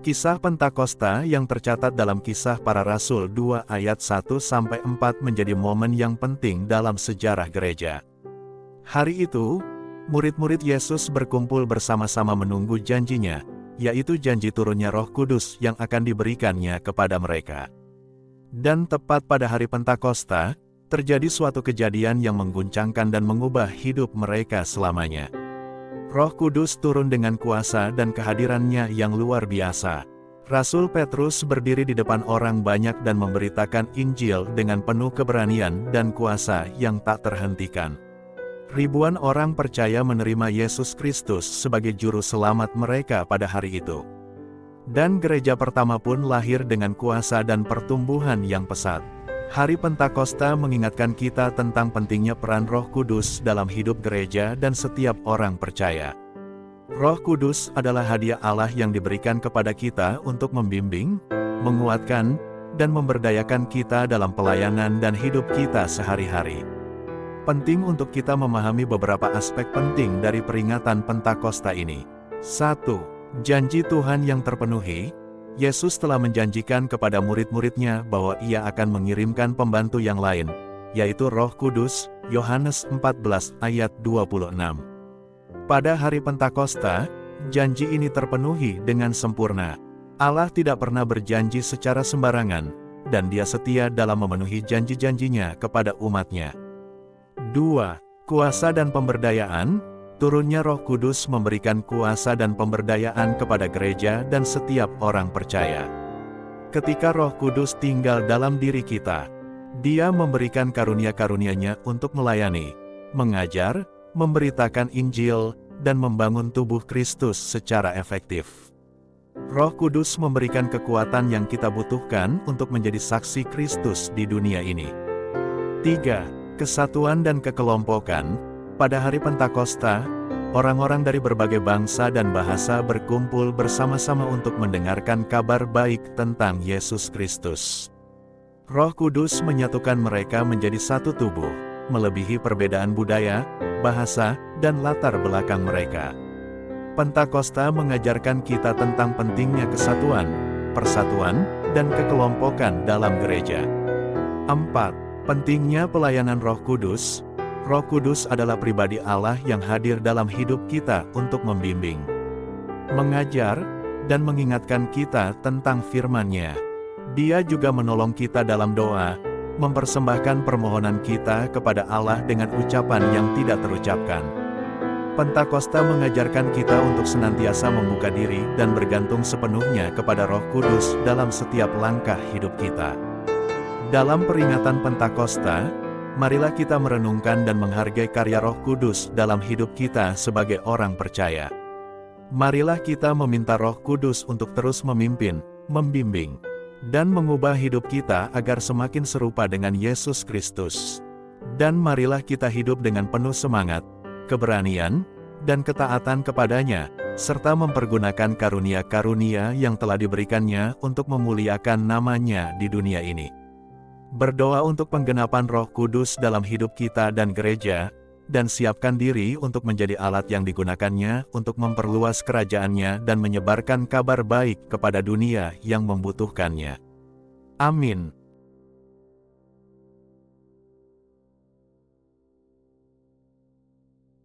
Kisah Pentakosta yang tercatat dalam Kisah Para Rasul 2 ayat 1-4 menjadi momen yang penting dalam sejarah gereja. Hari itu, murid-murid Yesus berkumpul bersama-sama menunggu janjinya, yaitu janji turunnya Roh Kudus yang akan diberikannya kepada mereka. Dan tepat pada hari Pentakosta, terjadi suatu kejadian yang mengguncangkan dan mengubah hidup mereka selamanya. Roh Kudus turun dengan kuasa dan kehadirannya yang luar biasa. Rasul Petrus berdiri di depan orang banyak dan memberitakan Injil dengan penuh keberanian dan kuasa yang tak terhentikan. Ribuan orang percaya menerima Yesus Kristus sebagai juru selamat mereka pada hari itu. Dan gereja pertama pun lahir dengan kuasa dan pertumbuhan yang pesat. Hari Pentakosta mengingatkan kita tentang pentingnya peran Roh Kudus dalam hidup gereja dan setiap orang percaya. Roh Kudus adalah hadiah Allah yang diberikan kepada kita untuk membimbing, menguatkan, dan memberdayakan kita dalam pelayanan dan hidup kita sehari-hari. Penting untuk kita memahami beberapa aspek penting dari peringatan Pentakosta ini. 1. Janji Tuhan yang terpenuhi. Yesus telah menjanjikan kepada murid-muridnya bahwa Ia akan mengirimkan pembantu yang lain, yaitu Roh Kudus, Yohanes 14 ayat 26. Pada hari Pentakosta, janji ini terpenuhi dengan sempurna. Allah tidak pernah berjanji secara sembarangan, dan Dia setia dalam memenuhi janji-janjinya kepada umat-Nya. 2. Kuasa dan pemberdayaan. Turunnya Roh Kudus memberikan kuasa dan pemberdayaan kepada gereja dan setiap orang percaya. Ketika Roh Kudus tinggal dalam diri kita, Dia memberikan karunia-karunia-Nya untuk melayani, mengajar, memberitakan Injil, dan membangun tubuh Kristus secara efektif. Roh Kudus memberikan kekuatan yang kita butuhkan untuk menjadi saksi Kristus di dunia ini. 3. Kesatuan dan kekelompokan. Pada hari Pentakosta, orang-orang dari berbagai bangsa dan bahasa berkumpul bersama-sama untuk mendengarkan kabar baik tentang Yesus Kristus. Roh Kudus menyatukan mereka menjadi satu tubuh, melebihi perbedaan budaya, bahasa, dan latar belakang mereka. Pentakosta mengajarkan kita tentang pentingnya kesatuan, persatuan, dan kekelompokan dalam gereja. 4. Pentingnya pelayanan Roh Kudus. Roh Kudus adalah pribadi Allah yang hadir dalam hidup kita untuk membimbing, mengajar, dan mengingatkan kita tentang firman-Nya. Dia juga menolong kita dalam doa, mempersembahkan permohonan kita kepada Allah dengan ucapan yang tidak terucapkan. Pentakosta mengajarkan kita untuk senantiasa membuka diri dan bergantung sepenuhnya kepada Roh Kudus dalam setiap langkah hidup kita. Dalam peringatan Pentakosta, marilah kita merenungkan dan menghargai karya Roh Kudus dalam hidup kita sebagai orang percaya. Marilah kita meminta Roh Kudus untuk terus memimpin, membimbing, dan mengubah hidup kita agar semakin serupa dengan Yesus Kristus. Dan marilah kita hidup dengan penuh semangat, keberanian, dan ketaatan kepada-Nya, serta mempergunakan karunia-karunia yang telah diberikan-Nya untuk memuliakan nama-Nya di dunia ini. Berdoa untuk penggenapan Roh Kudus dalam hidup kita dan gereja, dan siapkan diri untuk menjadi alat yang digunakannya untuk memperluas kerajaan-Nya dan menyebarkan kabar baik kepada dunia yang membutuhkannya. Amin.